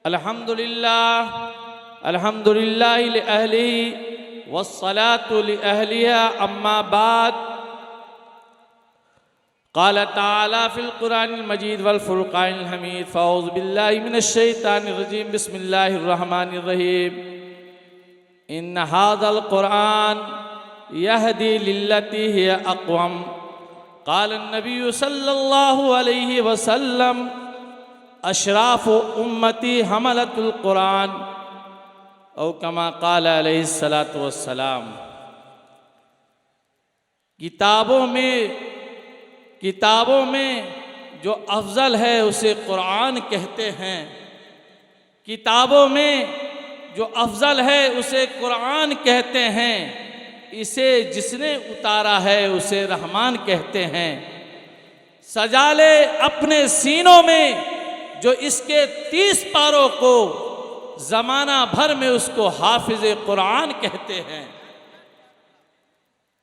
अल्हम्दुलिल्लाह अल्हम्दुलिल्लाह लिअहलिही वस्सलातु लिअहलिहा अम्मा बाद। क़ाल तआला फ़िल क़ुरानिल मजीद वल फ़ुरक़ानिल हमीद फ़अऊज़ु बिल्लाहि मिनश शैतानिर रजीम बिस्मिल्लाहिर रहमानिर रहीम। इन्न हाज़ल क़ुरआन यहदी लिल्लती हिय अक़वम। क़ाल नबी सल्लल्लाहु अलैहि वसल्लम अशराफ़ु उम्मती हमलतुल क़ुरआन औ कमा क़ाल अलैहिस्सलातु वस्सलाम। किताबों में जो अफ़ज़ल है उसे क़ुरआन कहते हैं। किताबों में जो अफ़ज़ल है उसे क़ुरआन कहते हैं। इसे जिसने उतारा है उसे रहमान कहते हैं। सजा ले अपने सीनों में जो इसके 30 पारों को, ज़माना भर में उसको हाफिज़ क़ुरआन कहते हैं।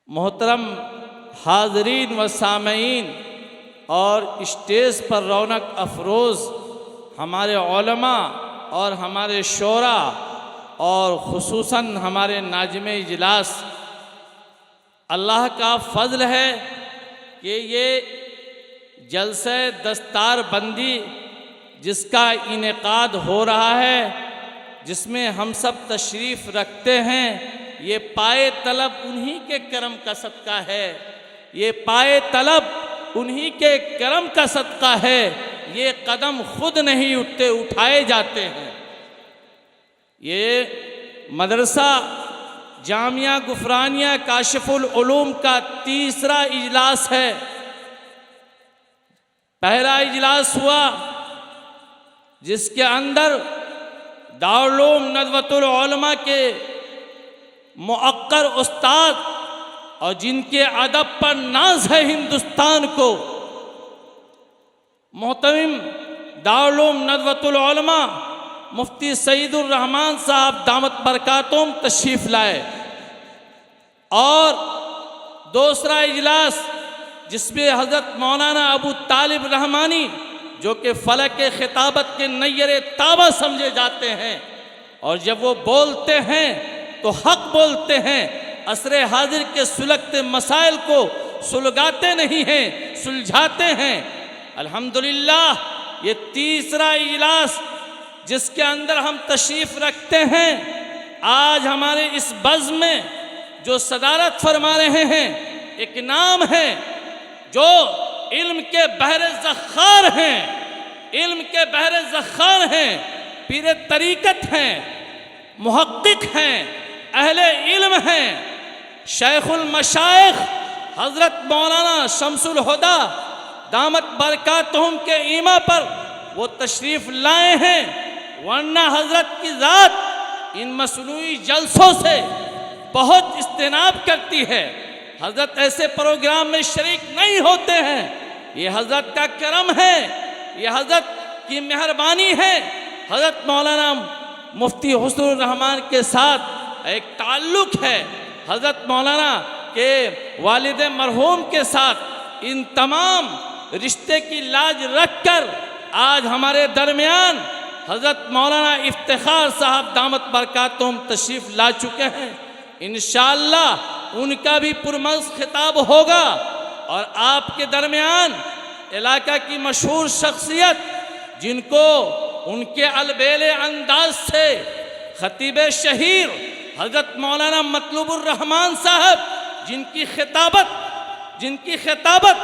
मोहतरम हाज़रीन व सामईन और स्टेज पर रौनक अफरोज़ हमारे उलमा और हमारे शोरा और ख़ुसूसन हमारे नाज़िम इजलास, अल्लाह का फ़ज़ल है कि ये जलसे दस्तार बंदी जिसका इनेकाद हो रहा है, जिसमें हम सब तशरीफ़ रखते हैं, ये पाए तलब उन्हीं के करम का सदका है। ये पाए तलब उन्हीं के करम का सदका है। ये कदम खुद नहीं उठते, उठाए जाते हैं। ये मदरसा जामिया गुफरानिया काशिफुल उलूम का तीसरा इजलास है। पहला इजलास हुआ जिसके अंदर दारुल उलूम नदवतुल उलमा के मुअक्कर उस्ताद और जिनके अदब पर नाज है हिंदुस्तान को, मोहतरम दारुल उलूम नदवतुल उलमा मुफ्ती सईदुर रहमान साहब दामत बरकातुहुम तशरीफ़ लाए। और दूसरा इजलास जिसमें हज़रत मौलाना अबू तालिब रहमानी जो कि फ़लक ख़िताबत के नय्यर ताबा समझे जाते हैं, और जब वो बोलते हैं तो हक़ बोलते हैं, असरे हाजिर के सुलगते मसाइल को सुलगाते नहीं हैं, सुलझाते हैं। अल्हम्दुलिल्लाह ये तीसरा इजलास जिसके अंदर हम तशरीफ़ रखते हैं, आज हमारे इस बज़्म में जो सदारत फरमा रहे हैं, एक नाम है जो इल्म के बहरे ज़ख़्ख़ार हैं, इल्म के बहरे ज़ख़्ख़ार हैं, पीरे तरीक़त हैं, मुहक़्क़िक़ हैं, अहले इल्म हैं। शेख़ुल मशाइख़ हज़रत मौलाना शम्सुल हुदा दामत बरकातुहुम के ईमा पर वो तशरीफ़ लाए हैं, वरना हज़रत की ज़ात इन मसनूई जलसों से बहुत इज्तिनाब करती है। हज़रत ऐसे प्रोग्राम में शरीक नहीं होते हैं। ये हज़रत का करम है, ये हज़रत की मेहरबानी है। हज़रत मौलाना मुफ्ती हुस्नुर रहमान के साथ एक ताल्लुक़ है, हज़रत मौलाना के वालिद मरहूम के साथ इन तमाम रिश्ते की लाज रख कर आज हमारे दरमियान हज़रत मौलाना इफ्तिखार साहब दामत बरकातुहुम तशरीफ़ ला चुके हैं। इंशाअल्लाह उनका भी पुरमज़ खिताब होगा। और आपके दरमियान इलाका की मशहूर शख्सियत जिनको उनके अलबेले अंदाज से खतीब शहीर हज़रत मौलाना मतलुबुर रहमान साहब जिनकी खिताबत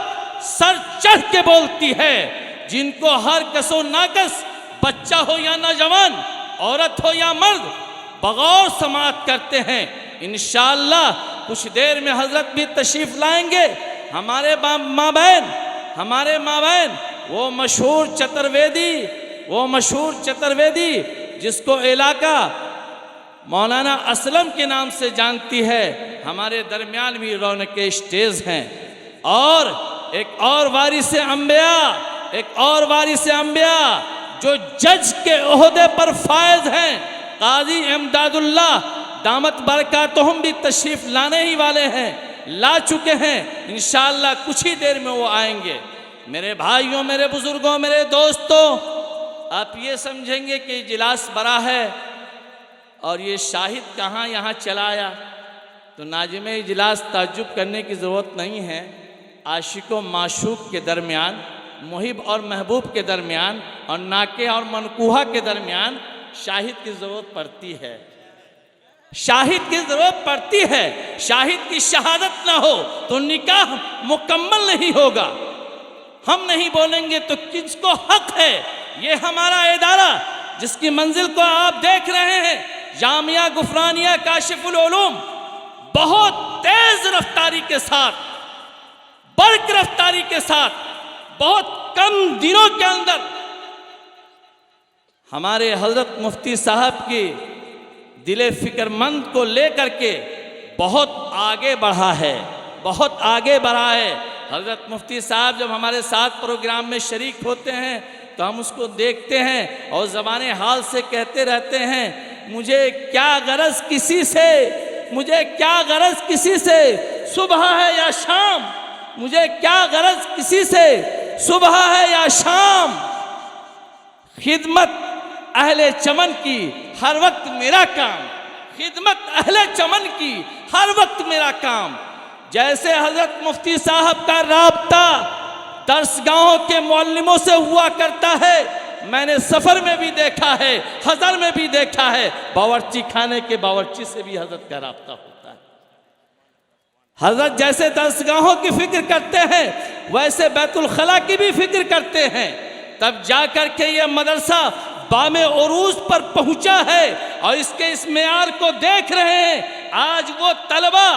सर चढ़ के बोलती है, जिनको हर कसो नाकस बच्चा हो या नौजवान, औरत हो या मर्द, बगौर समाअत करते हैं। इंशाअल्लाह कुछ देर में हज़रत भी तशरीफ़ लाएंगे। हमारे माँ बहन वो मशहूर चतुर्वेदी जिसको इलाका मौलाना असलम के नाम से जानती है, हमारे दरमियान भी रौनक के स्टेज हैं। और एक और वारिस अंबिया जो जज के ओहदे पर फायज हैं, काजी इमदादुल्लाह दामत बरकातुहुम भी तशरीफ़ लाने ही वाले हैं, ला चुके हैं। इंशाअल्लाह कुछ ही देर में वो आएंगे। मेरे भाइयों, मेरे बुज़ुर्गों, मेरे दोस्तों, आप ये समझेंगे कि इजलास बड़ा है और ये शाहिद कहाँ यहाँ चला आया। तो नाज़िम इजलास ताज्जुब करने की ज़रूरत नहीं है। आशिक व माशूक के दरमियान, मुहिब और महबूब के दरमियान और नाके और मनकूहा के दरमियान शाहिद की ज़रूरत पड़ती है। शाहिद की ज़रूरत पड़ती है। शाहिद की शहादत ना हो तो निकाह मुकम्मल नहीं होगा। हम नहीं बोलेंगे तो किसको हक है? ये हमारा इदारा जिसकी मंजिल को आप देख रहे हैं, जामिया गुफरानिया काशिफुल उलूम, बहुत तेज रफ्तारी के साथ, बर्क रफ्तारी के साथ, बहुत कम दिनों के अंदर हमारे हजरत मुफ्ती साहब की दिले फिक्रमंद को लेकर के बहुत आगे बढ़ा है, बहुत आगे बढ़ा है। हजरत मुफ्ती साहब जब हमारे साथ प्रोग्राम में शरीक होते हैं तो हम उसको देखते हैं और ज़बाने हाल से कहते रहते हैं, मुझे क्या गरज किसी से, मुझे क्या गरज किसी से, सुबह है या शाम, मुझे क्या गरज किसी से, सुबह है या शाम, खिदमत अहले चमन की हर वक्त मेरा काम, खिदमत अहले चमन की हर वक्त मेरा काम। जैसे हजरत मुफ्ती साहब का राब्ता दर्सगाहों के मौल्लिमों से हुआ करता है, मैंने सफ़र में भी देखा है, हज़र में भी देखा है, बावर्ची खाने के बावर्ची से भी हजरत का राब्ता होता है। हजरत जैसे दर्सगाहों की फिक्र करते हैं वैसे बैतुल खला की भी फिक्र करते हैं। तब जाकर के ये मदरसा बामे उरूज पर पहुंचा है और इसके इस मेयार को देख रहे हैं। आज वो तलबा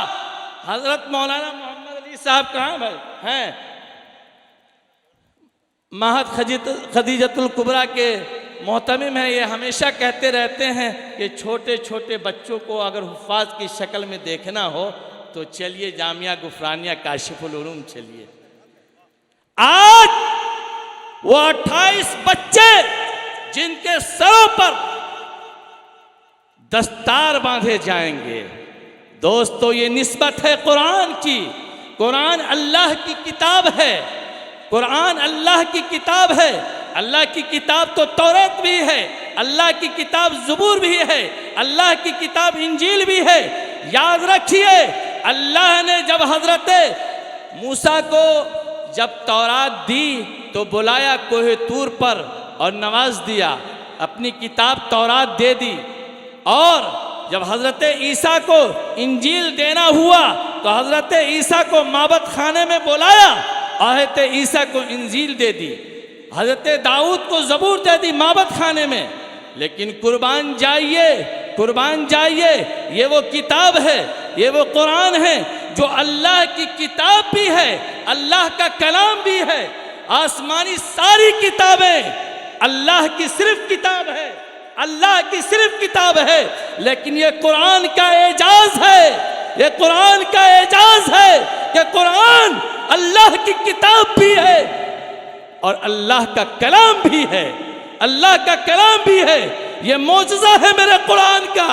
हजरत मौलाना मोहम्मद अली साहब कहाँ भाई हैं, महद खदीजतुल कुबरा के मोहतमिम हैं। ये हमेशा कहते रहते हैं कि छोटे छोटे बच्चों को अगर हुफ़ाज़ की शक्ल में देखना हो तो चलिए जामिया गुफरानिया काशिफुल उलूम चलिए। आज वो 28 बच्चे जिनके सरों पर दस्तार बांधे जाएंगे, दोस्तों ये निस्बत है कुरान की। कुरान अल्लाह की किताब है, कुरान अल्लाह की किताब है। अल्लाह की किताब तो तौरात भी है, अल्लाह की किताब ज़बूर भी है, अल्लाह की किताब इंजील भी है। याद रखिए, अल्लाह ने जब हजरत मूसा को जब तौरात दी तो बुलाया कोहे तूर पर और नवाज दिया, अपनी किताब तौरात दे दी। और जब हज़रत ईसा को इंजील देना हुआ तो हज़रत ईसा को माबद खाने में बुलाया, हज़रत ईसा को इंजील दे दी। हज़रत दाऊद को ज़बूर दे दी माबद खाने में। लेकिन कुर्बान जाइए, कुर्बान जाइए, ये वो किताब है, ये वो कुरान है जो अल्लाह की किताब भी है, अल्लाह का कलाम भी है। आसमानी सारी किताबें अल्लाह की सिर्फ किताब है, अल्लाह की सिर्फ किताब है। लेकिन ये कुरान का एजाज है, ये कुरान का एजाज है कि कुरान अल्लाह की किताब भी है और अल्लाह का कलाम भी है, अल्लाह का कलाम भी है। ये मौजज़ा है मेरे कुरान का।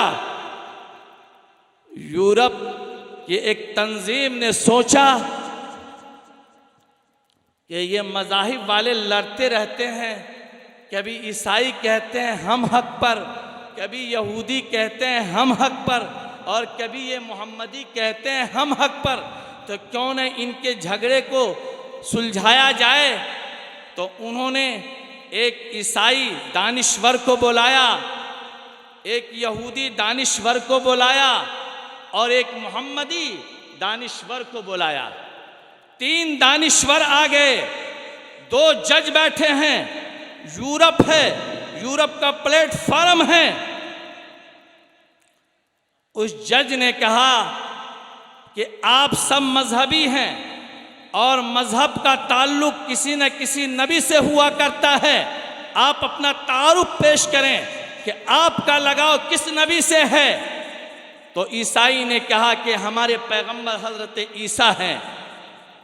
यूरोप की एक तंजीम ने सोचा कि ये मज़ाहिब वाले लड़ते रहते हैं, कभी ईसाई कहते हैं हम हक पर, कभी यहूदी कहते हैं हम हक पर, और कभी ये मोहम्मदी कहते हैं हम हक पर, तो क्यों न इनके झगड़े को सुलझाया जाए। तो उन्होंने एक ईसाई दानिश्वर को बुलाया, एक यहूदी दानिश्वर को बुलाया और एक मोहम्मदी दानिश्वर को बुलाया। 3 दानिश्वर आ गए, 2 जज बैठे हैं। यूरोप है, यूरोप का प्लेटफॉर्म है। उस जज ने कहा कि आप सब मजहबी हैं और मजहब का ताल्लुक किसी न किसी नबी से हुआ करता है। आप अपना तारुफ पेश करें कि आपका लगाव किस नबी से है। तो ईसाई ने कहा कि हमारे पैगंबर हजरत ईसा हैं,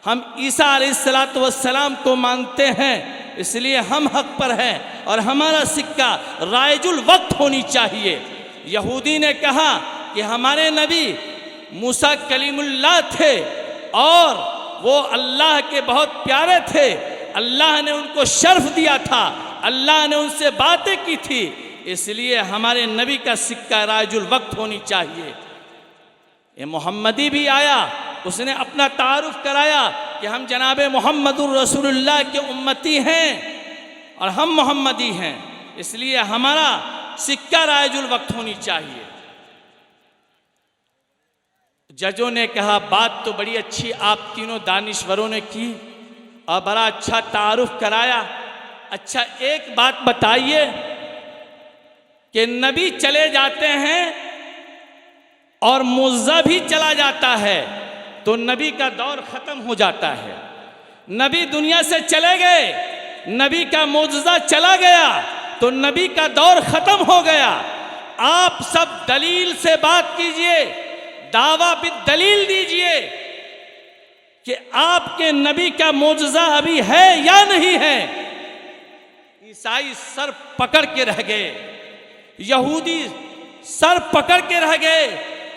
हम ईसा अलैहिस्सलातु वस्सलाम को मानते हैं, इसलिए हम हक पर हैं और हमारा सिक्का राइजुल वक्त होनी चाहिए। यहूदी ने कहा कि हमारे नबी मूसा कलीमुल्लाह थे और वो अल्लाह के बहुत प्यारे थे, अल्लाह ने उनको शर्फ दिया था, अल्लाह ने उनसे बातें की थी, इसलिए हमारे नबी का सिक्का राजुल वक्त होनी चाहिए। ये मोहम्मदी भी आया, उसने अपना तारुफ कराया कि हम जनाब मोहम्मदुर रसूलुल्लाह के उम्मती हैं और हम मोहम्मदी हैं, इसलिए हमारा सिक्का राजुल वक्त होनी चाहिए। जजों ने कहा बात तो बड़ी अच्छी आप तीनों दानिश्वरों ने की और बड़ा अच्छा तारुफ कराया। अच्छा एक बात बताइए कि नबी चले जाते हैं और मुअज्जा भी चला जाता है तो नबी का दौर ख़त्म हो जाता है। नबी दुनिया से चले गए, नबी का मुअज्जा चला गया तो नबी का दौर ख़त्म हो गया। आप सब दलील से बात कीजिए, दावा भी दलील दीजिए कि आपके नबी का मुअज्जा अभी है या नहीं है। ईसाई सर पकड़ के रह गए, यहूदी सर पकड़ के रह गए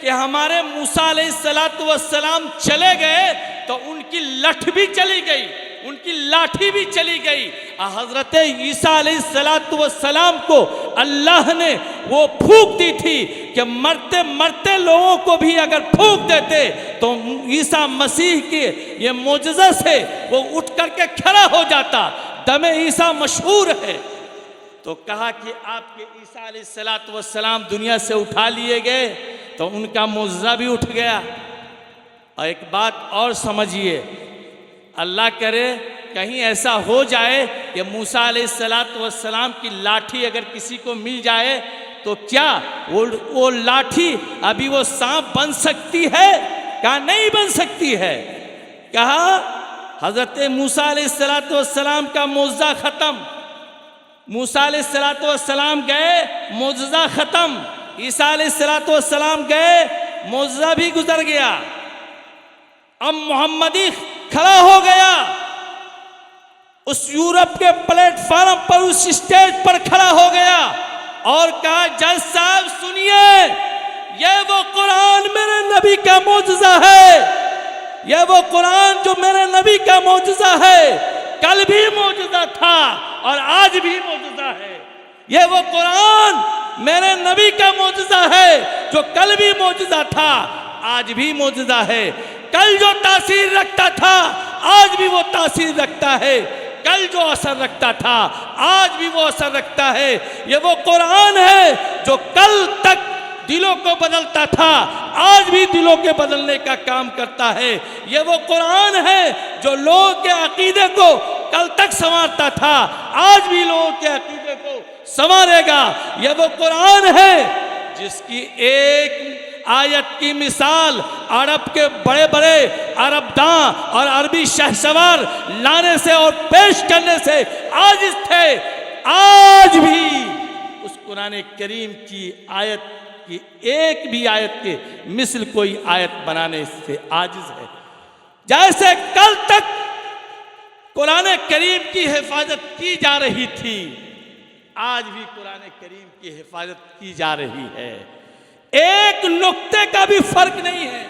कि हमारे मूसा अलैहिस्सलातु वस्सलाम चले गए तो उनकी लठ भी चली गई, उनकी लाठी भी चली गई। हजरत ईसा अलैहिस्सलातु वस्सलाम को अल्लाह ने वो फूंक दी थी कि मरते मरते लोगों को भी अगर फूंक देते तो ईसा मसीह के ये मोजज़ा से वो उठ करके खड़ा हो जाता। दमे ईसा मशहूर है। तो कहा कि आपके ईसा अलैहिस्सलातु वस्सलाम दुनिया से उठा लिए गए तो उनका मुअज्जा भी उठ गया। और एक बात और समझिए, अल्लाह करे कहीं ऐसा हो जाए कि मूसा अलैहिस्सलातु वस्सलाम की लाठी अगर किसी को मिल जाए तो क्या वो लाठी अभी वो सांप बन सकती है? कहा नहीं बन सकती है। कहा हजरत मूसा अलैहिस्सलातु वस्सलाम का मुअज्जा ख़त्म, मूसा अलैहिस्सलातु वस्सलाम गए मुअज्जा ख़त्म, ईसा अलैहिस्सलातु वस्सलाम गए मुअज्जा भी गुजर गया। अब मोहम्मदी खड़ा हो गया, उस यूरोप के प्लेटफॉर्म पर उस स्टेज पर खड़ा हो गया और कहा जज साहब सुनिए, ये वो कुरान मेरे नबी का मुअज्जा है, ये वो कुरान जो मेरे नबी का मुअज्जा है, कल भी मुअज्जा था और आज भी मुअज्जा है। ये वो कुरान मेरे नबी का मुअज्जा है जो कल भी मुअज्जा था, आज भी मुअज्जा है। कल जो तासीर रखता था आज भी वो तासीर रखता है, कल जो असर रखता था आज भी वो असर रखता है। ये वो कुरान है जो कल तक दिलों को बदलता था, आज भी दिलों के बदलने का काम करता है। ये वो कुरान है जो लोगों के अकीदे को कल तक संवारता था, आज भी लोगों के अकीदे को संवारेगा। ये वो कुरान है जिसकी एक आयत की मिसाल अरब के बड़े बड़े अरबदां और अरबी शहसवार लाने से और पेश करने से आजिज थे, आज भी उस कुरान करीम की आयत की एक भी आयत के मिसल कोई आयत बनाने से आजिज है। जैसे कल तक कुरान करीम की हिफाजत की जा रही थी, आज भी कुरान करीम की हिफाजत की जा रही है। एक नुक्ते का भी फर्क नहीं है,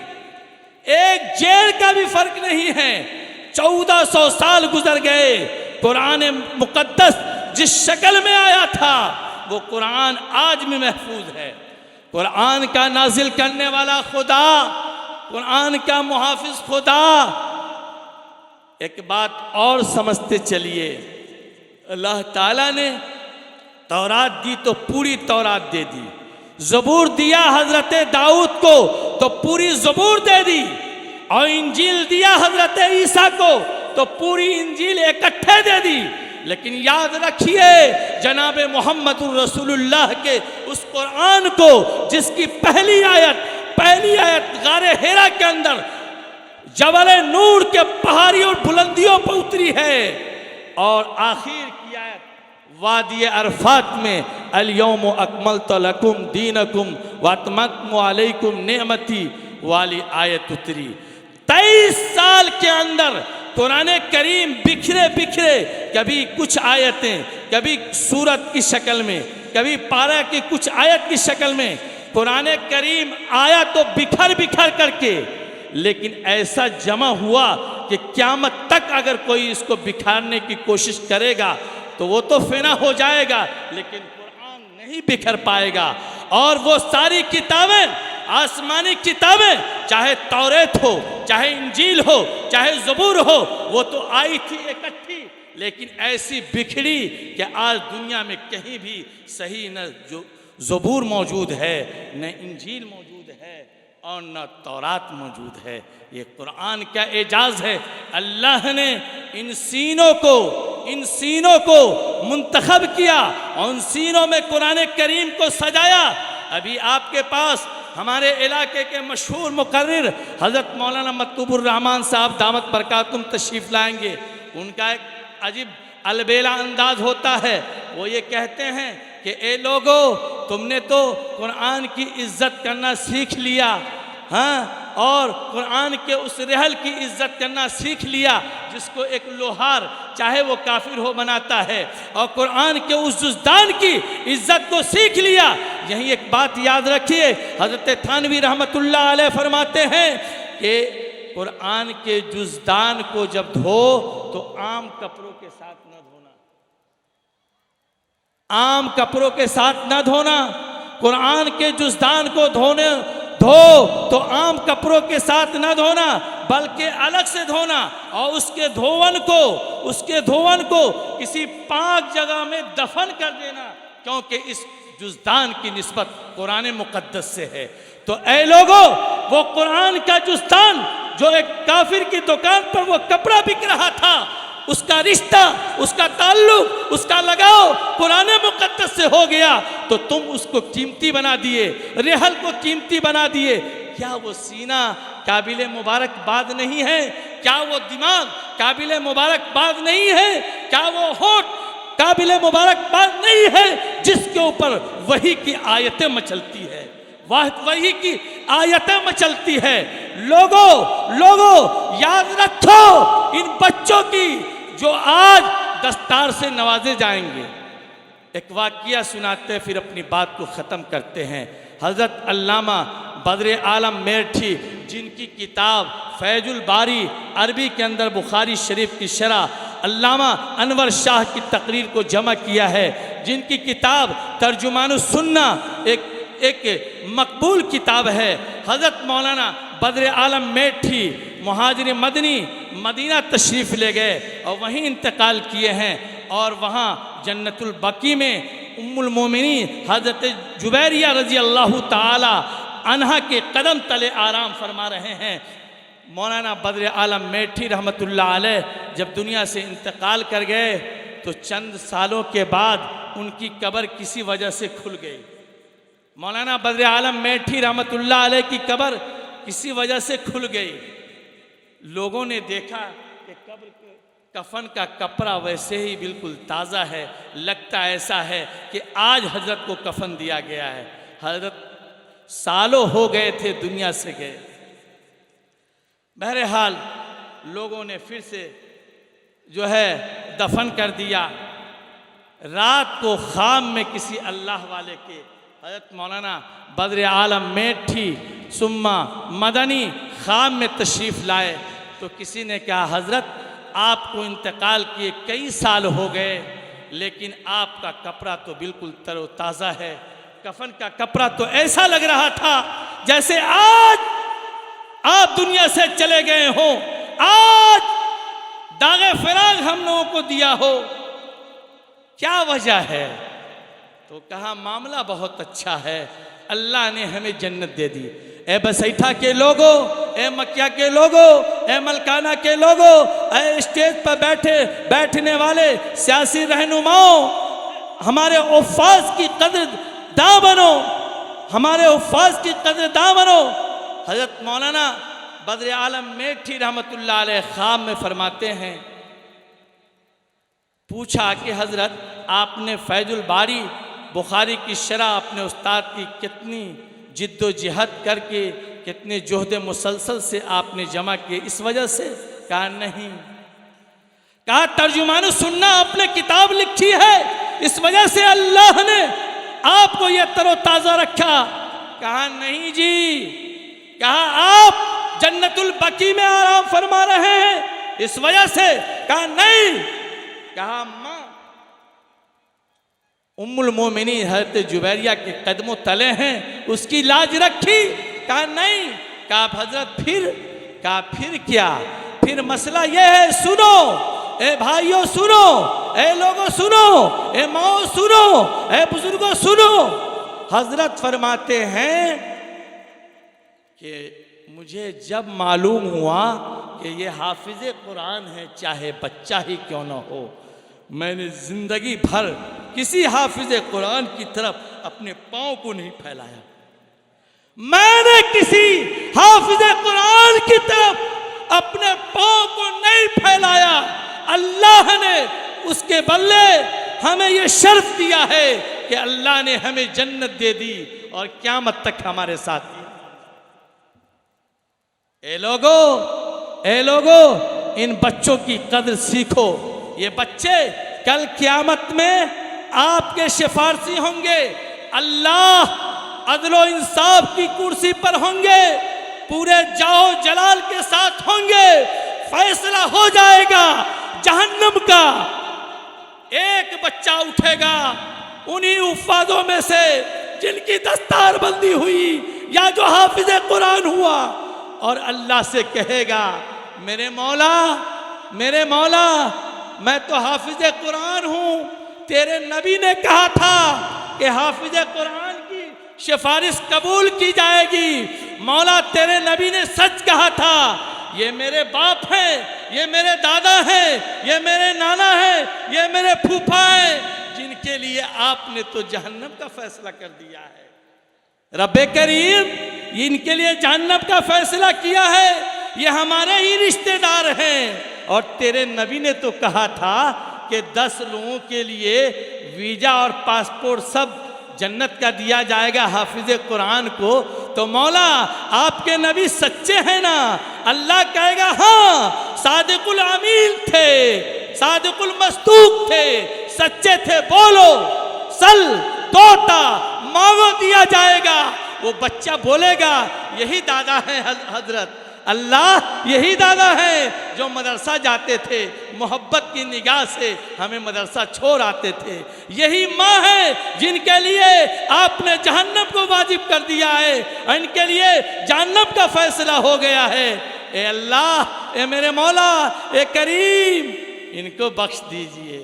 एक जेर का भी फर्क नहीं है। 1400 साल गुजर गए, कुरान मुकद्दस जिस शक्ल में आया था वो कुरान आज भी महफूज है। कुरान का नाजिल करने वाला खुदा, कुरान का मुहाफिज खुदा। एक बात और समझते चलिए, अल्लाह ताला ने तौरात दी तो पूरी तौरात दे दी, ज़बूर दिया हजरत दाऊद को तो पूरी ज़बूर दे दी, और इंजील दिया हजरत ईसा को तो पूरी इंजील इकट्ठे दे दी। लेकिन याद रखिए जनाब मोहम्मदुर रसूलुल्लाह के उस कुरान को जिसकी पहली आयत गारे हिरा के अंदर जबल नूर के पहाड़ियों और बुलंदियों पर उतरी है, और आखिर की आयत वादी अरफात में अल-यौम अकमलतु लकुम दीनकुम व अतममतु अलैकुम नेमती वाली आयत उतरी। 23 साल के अंदर कुरान करीम बिखरे बिखरे, कभी कुछ आयतें, कभी सूरत की शक्ल में, कभी पारा की कुछ आयत की शक्ल में कुरान करीम आया तो बिखर बिखर करके, लेकिन ऐसा जमा हुआ कि क़यामत तक अगर कोई इसको बिखारने की कोशिश करेगा तो वो तो फेना हो जाएगा, लेकिन कुरान नहीं बिखर पाएगा। और वो सारी किताबें, आसमानी किताबें, चाहे तौरेत हो, चाहे इंजील हो, चाहे ज़बूर हो, वो तो आई थी इकट्ठी, लेकिन ऐसी बिखरी कि आज दुनिया में कहीं भी सही न जो ज़बूर मौजूद है, न इंजील मौजूद है और न तौरात मौजूद है। ये कुरान का एजाज़ है। अल्लाह ने इन सीनों को मुंतखब किया और उन सीनों में कुरान करीम को सजाया। अभी आपके पास हमारे इलाके के मशहूर मुकर्रिर हज़रत मौलाना मतलूबुर रहमान साहब दामत बरकातुम तशरीफ़ लाएंगे। उनका एक अजीब अलबेला अंदाज होता है। वो ये कहते हैं कि ए लोगो, तुमने तो कुरान की इज्जत करना सीख लिया, हाँ, और कुरान के उस रहल की इज्जत करना सीख लिया जिसको एक लोहार चाहे वो काफिर हो बनाता है, और कुरान के उस जुज़दान की इज्जत को सीख लिया। यही एक बात याद रखिए, हज़रत थानवी रहमतुल्लाह अलैह फरमाते हैं कि कुरान के जुज़दान को जब धो तो आम कपड़ों के साथ न धोना, आम कपड़ों के साथ न धोना। कुरान के जुज़दान को धो तो आम कपड़ों के साथ न धोना, बल्कि अलग से धोना और उसके धोवन को किसी पाक जगह में दफन कर देना, क्योंकि इस जुज़दान की निस्बत कुरान मुक़द्दस से है। तो ऐ लोगों, वो कुरान का जुज़दान जो एक काफिर की दुकान पर वो कपड़ा बिक रहा था, उसका रिश्ता, उसका ताल्लुक, उसका लगाव कुरान मुक़द्दस से हो गया, तो तुम उसको कीमती बना दिए, रेहल को कीमती बना दिए। क्या वो सीना काबिल मुबारकबाद नहीं है? क्या वो दिमाग काबिल मुबारकबाद नहीं है? क्या वो होठ काबिल मुबारकबाद नहीं है जिसके ऊपर वही की आयतें मचलती है, वही की आयतें मचलती है? लोगों याद रखो इन बच्चों की जो आज दस्तार से नवाजे जाएंगे। एक वाक़िया सुनाते फिर अपनी बात को ख़त्म करते हैं। हज़रत अल्लामा बद्र आलम मेरठी, जिनकी किताब फैजुल बारी अरबी के अंदर बुखारी शरीफ की शरह अल्लामा अनवर शाह की तकरीर को जमा किया है, जिनकी किताब तर्जुमानुस सुन्ना एक मकबूल किताब है। हज़रत मौलाना बद्र आलम मेरठी मुहाजिर मदनी मदीना तशरीफ़ ले गए और वहीं इंतकाल किए हैं, और वहाँ जन्नतुल बकी में उम्मुल मोमिनीन हज़रत जुबैरिया रज़ी अल्लाह ताला अन्हा के कदम तले आराम फरमा रहे हैं। मौलाना बद्र आलम मेरठी रहमतुल्लाह अलैह जब दुनिया से इंतकाल कर गए तो चंद सालों के बाद उनकी कब्र किसी वजह से खुल गई। मौलाना बद्र आलम मेरठी रहमतुल्लाह अलैह की कब्र किसी वजह से खुल गई। लोगों ने देखा कि कब्र के कफन का कपड़ा वैसे ही बिल्कुल ताज़ा है, लगता ऐसा है कि आज हजरत को कफन दिया गया है। हजरत सालों हो गए थे दुनिया से गए। बहरहाल लोगों ने फिर से जो है दफन कर दिया। रात को खाम में किसी अल्लाह वाले के हज़रत मौलाना बद्र आलम मेरठी सुम्मा मदनी खाम में तशरीफ़ लाए तो किसी ने कहा, हज़रत आपको इंतकाल किए कई साल हो गए, लेकिन आपका कपड़ा तो बिल्कुल तरोताज़ा है। कफन का कपड़ा तो ऐसा लग रहा था जैसे आज आप दुनिया से चले गए हो, आज दागे फिराग हम लोगों को दिया हो। क्या वजह है? तो कहा, मामला बहुत अच्छा है, अल्लाह ने हमें जन्नत दे दी। ए बसैठा के लोगों, ए मक्या के लोगों, ए मलकाना के लोगों, ए स्टेज पर बैठने वाले सियासी रहनुमाओं, हमारे उफ़ाज़ की कदरदां बनो, हमारे उफ़ाज़ की कदरदां बनो। हज़रत मौलाना बद्र आलम मेरठी रहमतुल्लाह अलैह ख़्वाब में फरमाते हैं, पूछा कि हज़रत आपने फैजुल बारी बुखारी की शरह अपने उस्ताद की कितनी जिद्दोजहद करके, कितने जोहद मुसलसल से आपने जमा किए, इस वजह से? कहा नहीं। कहा तर्जुमानुस सुन्ना आपने किताब लिखी है, इस वजह से अल्लाह ने आपको यह तरोताज़ा रखा? कहा नहीं जी। कहा आप जन्नतुल बकी में आराम फरमा रहे हैं, इस वजह से? कहा नहीं। कहा माँ उम्मुल मोमिनीन हज़रत जुबैरिया के कदमों तले हैं, उसकी लाज रखी? कहा नहीं। कहा हजरत फिर क्या? फिर मसला यह है, सुनो ए भाइयों सुनो, ए लोगों सुनो, ए माओ सुनो, ए बुजुर्गों सुनो। हजरत फरमाते हैं कि मुझे जब मालूम हुआ कि ये हाफिज़ कुरान है, चाहे बच्चा ही क्यों ना हो, मैंने जिंदगी भर किसी हाफिज़ कुरान की तरफ अपने पाँव को नहीं फैलाया। मैंने किसी हाफिज़ कुरान की तरफ अपने पाँव को नहीं फैलाया। अल्लाह ने उसके बदले हमें यह शर्फ दिया है कि अल्लाह ने हमें जन्नत दे दी और क़यामत तक हमारे साथ। ए लोगो इन बच्चों की कदर सीखो। ये बच्चे कल क़यामत में आपके सिफारशी होंगे, अल्लाह अदलो इंसाफ की कुर्सी पर होंगे, पूरे जाओ जलाल के साथ होंगे। फैसला हो जाएगा जहन्नम का। एक बच्चा उठेगा उन्हीं उफ़ादों में से जिनकी दस्तार बंदी हुई या जो हाफिज़ कुरान हुआ, और अल्लाह से कहेगा मेरे मौला मैं तो हाफिज़ कुरान हूँ। तेरे नबी ने कहा था कि हाफिज़ कुरान की सिफारिश कबूल की जाएगी। मौला तेरे नबी ने सच कहा था। ये मेरे बाप हैं, ये मेरे दादा हैं, ये मेरे नाना हैं, ये मेरे फूफा हैं, जिनके लिए आपने तो जहन्नम का फैसला कर दिया है। रब्बे करीम इनके लिए जहन्नम का फैसला किया है, ये हमारे ही रिश्तेदार हैं। और तेरे नबी ने तो कहा था कि 10 लोगों के लिए वीज़ा और पासपोर्ट सब जन्नत का दिया जाएगा हाफिज़ कुरान को। तो मौला आपके नबी सच्चे हैं ना? अल्लाह कहेगा हाँ, सादिकुल अमीन थे, सादिकुल मस्तूक थे, सच्चे थे। बोलो सल तोता मांगो दिया जाएगा। वो बच्चा बोलेगा यही दादा है हजरत, अल्लाह यही दादा है जो मदरसा जाते थे, मोहब्बत की निगाह से हमें मदरसा छोड़ आते थे। यही माँ है जिनके लिए आपने जहन्नम को वाजिब कर दिया है, इनके लिए जहन्नम का फैसला हो गया है। ए अल्लाह, ए मेरे मौला, ए करीम, इनको बख्श दीजिए।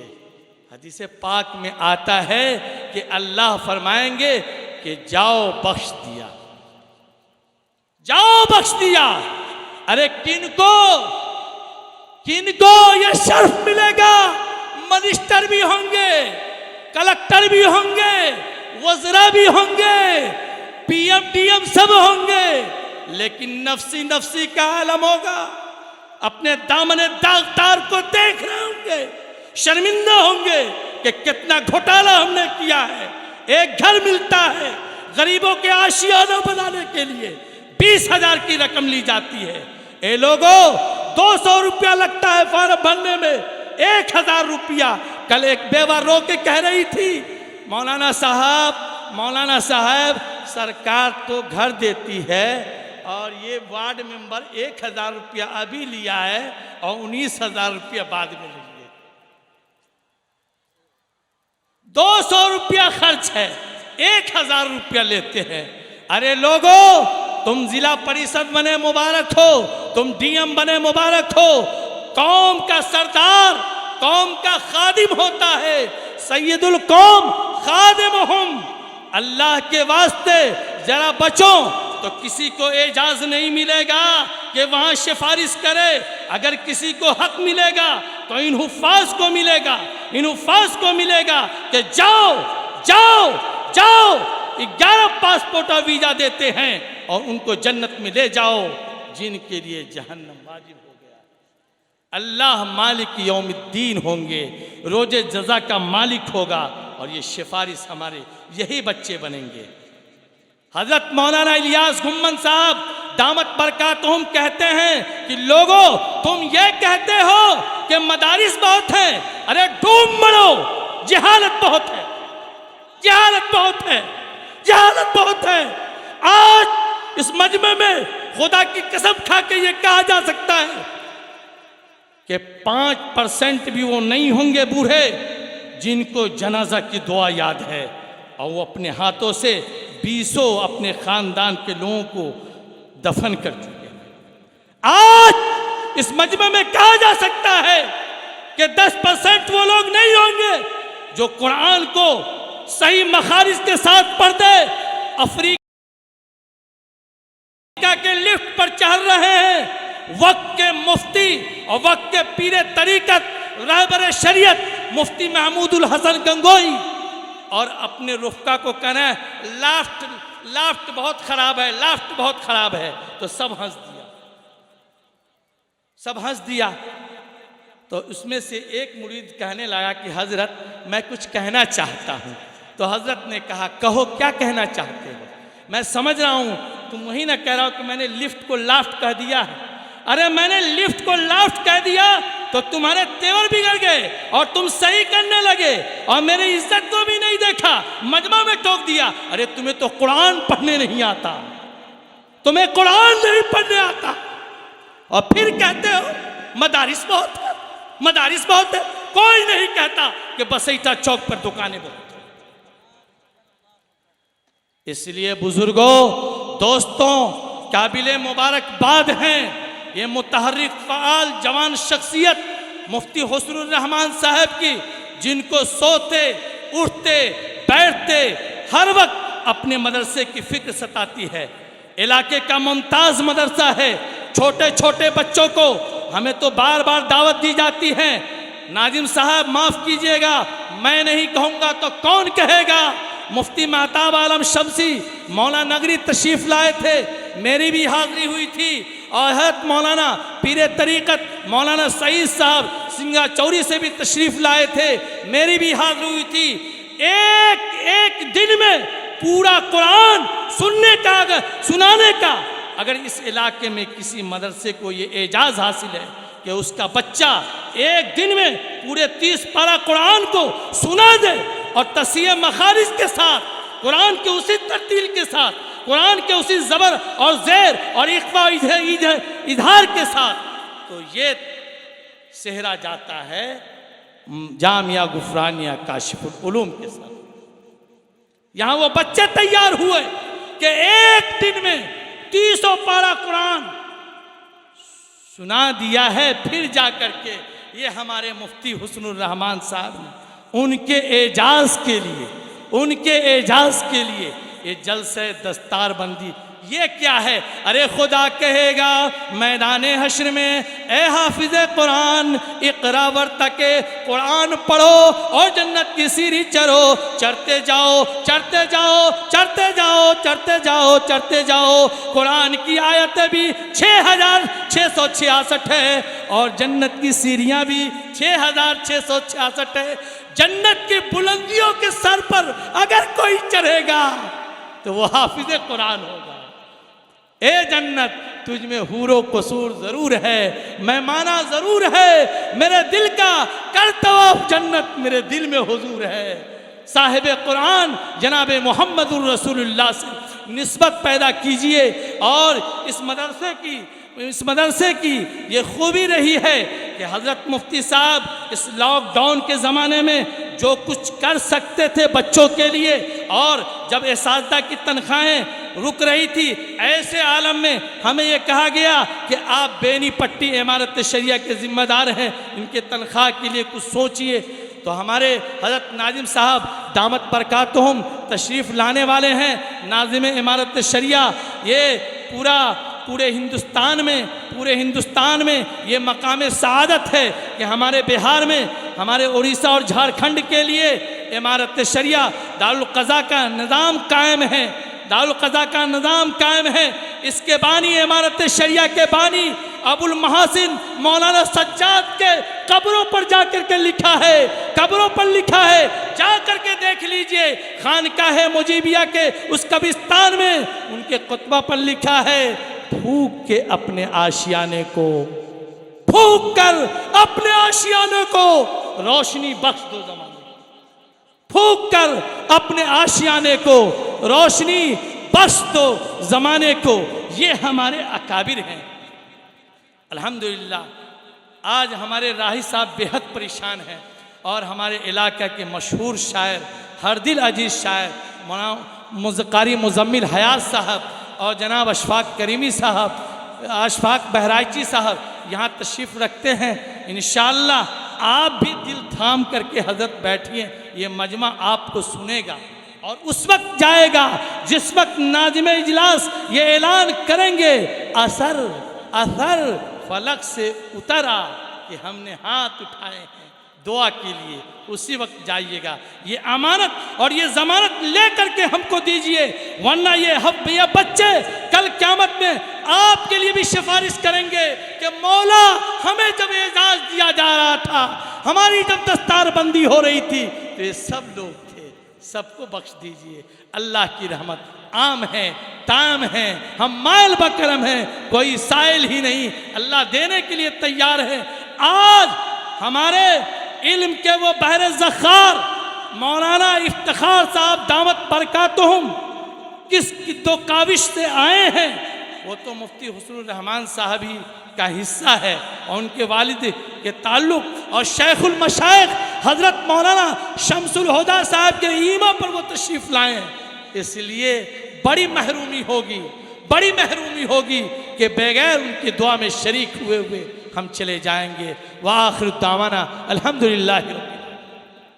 हदीस पाक में आता है कि अल्लाह फरमाएंगे कि जाओ बख्श दिया, जाओ बख्श दिया। अरे किनको ये शर्फ मिलेगा? मिनिस्टर भी होंगे, कलेक्टर भी होंगे, वज़रा भी होंगे, पीएम डीएम सब होंगे, लेकिन नफसी नफसी का आलम होगा। अपने दामने दागदार को देख रहे होंगे, शर्मिंदा होंगे कि कितना घोटाला हमने किया है। एक घर मिलता है, गरीबों के आशियाना बनाने के लिए 20,000 की रकम ली जाती है। ए लोगो 200 रुपया लगता है फॉर्म भरने में, 1,000 रुपया। कल एक बेवा रो के कह रही थी, मौलाना साहब सरकार तो घर देती है और ये वार्ड मेंबर 1,000 रुपया अभी लिया है और 19,000 रुपया बाद में लेंगे। 200 रुपया खर्च है, 1,000 रुपया लेते हैं। अरे लोगो, तुम जिला परिषद बने मुबारक हो, तुम डीएम बने मुबारक हो। कौम का सरदार कौम का खादिम होता है, सैयदुल कौम खादिमुहुम। अल्लाह के वास्ते जरा बचो, तो किसी को एजाज नहीं मिलेगा कि वहां सिफारिश करे। अगर किसी को हक मिलेगा तो इन हुफ्फाज को मिलेगा, इन हुफ्फाज को मिलेगा कि जाओ जाओ जाओ, 11 पासपोर्ट और वीजा देते हैं और उनको जन्नत में ले जाओ, जिनके लिए जहन्नम वाजिब हो गया। अल्लाह मालिक यौमिद्दीन होंगे, रोजे जजा का मालिक होगा, और ये सिफारिश हमारे यही बच्चे बनेंगे। हजरत मौलाना इलियास घुम्मन साहब दामत बरकातुहुम कहते हैं कि लोगों, तुम ये कहते हो कि मदारिस बहुत है, अरे डूब मरो, जहालत बहुत है, जहालत बहुत है, जहालत बहुत है। आज इस मजमे में खुदा की कसम खा के ये कहा जा सकता है कि 5% भी वो नहीं होंगे बूढ़े जिनको जनाजा की दुआ याद है और वो अपने हाथों से 20 अपने खानदान के लोगों को दफन कर चुके हैं। आज इस मजमे में कहा जा सकता है कि 10% वो लोग नहीं होंगे जो कुरान को सही मखारिज के साथ पढ़ते अफ्रीका के लिफ्ट पर चढ़ रहे हैं। वक्त के मुफ्ती और वक्त के पीरे तरीकत रहबर शरीयत मुफ्ती महमूदुल हसन गंगोई और अपने रुफका को कहना है लाफ्ट बहुत खराब है, लाफ्ट बहुत खराब है, तो सब हंस दिया। तो उसमें से एक मुरीद कहने लगा कि हजरत मैं कुछ कहना चाहता हूँ। तो हजरत ने कहा कहो क्या कहना चाहते हो। मैं समझ रहा हूँ तुम वही ना कह रहा हो कि मैंने लिफ्ट को लाफ्ट कह दिया है। अरे मैंने लिफ्ट को लाफ्ट कह दिया तो तुम्हारे तेवर बिगड़ गए और तुम सही करने लगे और मेरी इज्जत को भी नहीं देखा, मजमा में टोक दिया। अरे तुम्हें तो कुरान पढ़ने नहीं आता, तुम्हें कुरान नहीं पढ़ने आता और फिर कहते हो मदारिस बहुत है, मदारिस बहुत है। कोई नहीं कहता कि बसैता चौक पर दुकानें बहुत। इसलिए बुजुर्गों, दोस्तों, काबिले मुबारकबाद हैं ये मुतहर्रिक फ़आल जवान शख्सियत मुफ्ती हुस्नुर रहमान साहब की, जिनको सोते उठते बैठते हर वक्त अपने मदरसे की फिक्र सताती है। इलाके का मुमताज़ मदरसा है। छोटे छोटे बच्चों को हमें तो बार बार दावत दी जाती है। नाजिम साहब माफ़ कीजिएगा, मैं नहीं कहूँगा तो कौन कहेगा। मुफ्ती महताब आलम शमसी मौलाना नगरी तशरीफ़ लाए थे, मेरी भी हाज़िरी हुई थी और हज़रत मौलाना पीरे तरीक़त मौलाना सईद साहब सिंगा चौरी से भी तशरीफ़ लाए थे, मेरी भी हाज़िरी हुई थी। एक दिन में पूरा कुरान सुनाने का अगर इस इलाके में किसी मदरसे को ये एजाज़ हासिल है कि उसका बच्चा एक दिन में पूरे 30 पारा कुरान को सुना दे और तस्हीह मखारिज के साथ, कुरान के उसी तरतील के साथ, कुरान के उसी ज़बर और ज़ेर और इख्फा इजहार के साथ, तो ये सेहरा जाता है जामिया गुफरानिया काशिफुल उलूम के साथ। यहाँ वो बच्चे तैयार हुए कि एक दिन में 30 पारा कुरान सुना दिया है। फिर जा कर के ये हमारे मुफ्ती हुस्नुर रहमान साहब ने उनके एजाज़ के लिए ये जलसे दस्तारबंदी, ये क्या है। अरे खुदा कहेगा मैदाने हश्र में, ए हाफिज़ कुरान इक़रा वर्तके, कुरान पढ़ो और जन्नत की सीढ़ी चढ़ो, चढ़ते जाओ चढ़ते जाओ चढ़ते जाओ चढ़ते जाओ चढ़ते जाओ। कुरान की आयतें भी 6666 है और जन्नत की सीढ़ियाँ भी 6666 है। जन्नत की बुलंदियों के सर पर अगर कोई चढ़ेगा तो वो हाफिज़ कुरान होगा। ए जन्नत तुझ में हूरो कसूर ज़रूर है, मेहमाना ज़रूर है, मेरे दिल का कर तवाफ़ जन्नत मेरे दिल में हुजूर है। साहिब कुरान जनाब मोहम्मदुर रसूलुल्लाह से निस्बत पैदा कीजिए। और इस मदरसे की ये खूबी रही है कि हज़रत मुफ्ती साहब इस लॉकडाउन के ज़माने में जो कुछ कर सकते थे बच्चों के लिए, और जब एसातिज़ा की तनख्वाहें रुक रही थी, ऐसे आलम में हमें ये कहा गया कि आप बेनी पट्टी इमारत शरिया के ज़िम्मेदार हैं, इनके तनख्वाह के लिए कुछ सोचिए। तो हमारे हज़रत नाजिम साहब दामत बरकातुहुम तशरीफ़ लाने वाले हैं। नाज़िम इमारत शरिया ये पूरे हिंदुस्तान में ये मकाम सआदत है कि हमारे बिहार में, हमारे उड़ीसा और झारखंड के लिए इमारत शरिया दारुल क़ज़ा का निज़ाम कायम है। दारुल क़ज़ा का निज़ाम कायम है। इसके बानी इमारत शरिया के बानी अबुल महासिन मौलाना सज्जाद के कब्रों पर जाकर के लिखा है, कब्रों पर लिखा है, जा कर के देख लीजिए। खानकाह मुजीबिया के उस कब्रिस्तान में उनके खुतबा पर लिखा है, फूंक के अपने आशियाने को, फूंक कर अपने आशियाने को रोशनी बख्श दो ज़माने, फूंक कर अपने आशियाने को रोशनी बख्श दो ज़माने को। ये हमारे अकाबिर हैं। अल्हम्दुलिल्लाह आज हमारे राही साहब बेहद परेशान हैं। और हमारे इलाका के मशहूर शायर, हर दिल अजीज़ शायर मौलाना कारी मुजम्मिल हयात साहब और जनाब अशफाक करीमी साहब, अशफाक बहराइची साहब यहाँ तशरीफ़ रखते हैं। इंशाअल्लाह आप भी दिल थाम करके हजरत बैठिए, ये मजमा आपको सुनेगा और उस वक्त जाएगा जिस वक्त नाज़िम इजलास ये ऐलान करेंगे, असर असर फलक से उतरा कि हमने हाथ उठाए हैं दुआ के लिए, उसी वक्त जाइएगा। ये अमानत और ये ज़मानत लेकर के हमको दीजिए, वरना ये बच्चे कल क़यामत में आपके लिए भी सिफारिश करेंगे कि मौला हमें जब एजाज़ दिया जा रहा था, हमारी जब दस्तारबंदी हो रही थी, तो ये सब लोग थे, सबको बख्श दीजिए। अल्लाह की रहमत आम है, ताम है, हम मायल बकरम हैं, कोई साइल ही नहीं, अल्लाह देने के लिए तैयार है। आज हमारे इल्म के वो बहरे ज़ख़ार मौलाना इफ्तिखार साहब दामत बरकातुहुम किस दो काविश से आए हैं, वो तो मुफ्ती हुस्नुर रहमान साहब ही का हिस्सा है और उनके वालिद के ताल्लुक़ और शेखुल मशाइख हज़रत मौलाना शमसुल हुदा साहब के ईमा पर वो तशरीफ़ लाए हैं। इसलिए बड़ी महरूमी होगी कि बगैर उनकी दुआ में शरीक हुए हम चले जाएंगे। व आखिर दावाना अल्हम्दुलिल्लाह।